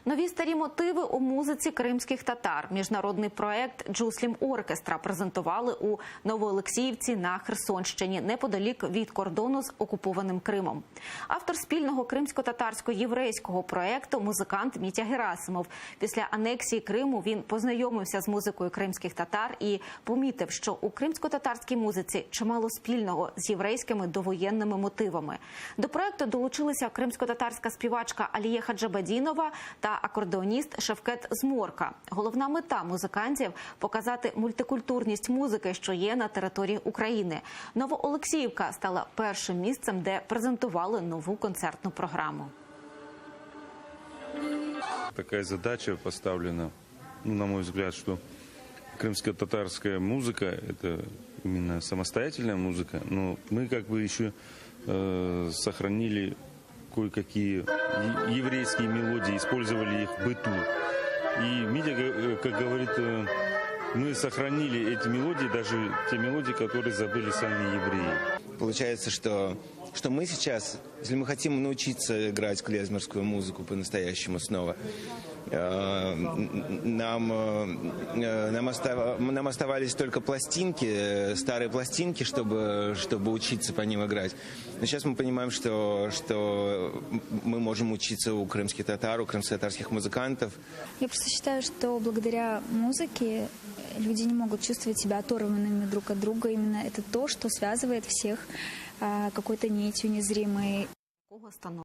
Нові старі мотиви у музиці кримських татар. Міжнародний проект «Джуслім Оркестра» презентували у Новоолексіївці на Херсонщині, неподалік від кордону з окупованим Кримом. Автор спільного кримсько-татарсько-єврейського проекту – музикант Мітя Герасимов. Після анексії Криму він познайомився з музикою кримських татар і помітив, що у кримсько-татарській музиці чимало спільного з єврейськими довоєнними мотивами. До проекту долучилися кримсько-татарська співачка Алія Хаджабадінова та акордеоніст Шевкет Зморка. Головна мета музикантів – показати мультикультурність музики, що є на території України. Новоолексіївка стала першим місцем, де презентували нову концертну програму. Такая задача поставлена, на мой взгляд, что крымско-татарская музыка – это именно самостоятельная музыка, но мы как бы еще сохранили кое-какие еврейские мелодии, использовали их в быту. И Митя, как говорит, мы сохранили эти мелодии, даже те мелодии, которые забыли сами евреи. Получается, что мы сейчас, если мы хотим научиться играть клезмерскую музыку по-настоящему снова, нам оставались только пластинки, старые пластинки, чтобы учиться по ним играть. Но сейчас мы понимаем, что мы можем учиться у крымских татар, у крымско-татарских музыкантов. Я просто считаю, что благодаря музыке люди не могут чувствовать себя оторванными друг от друга. Именно это то, что связывает всех какой-то нитью незримой.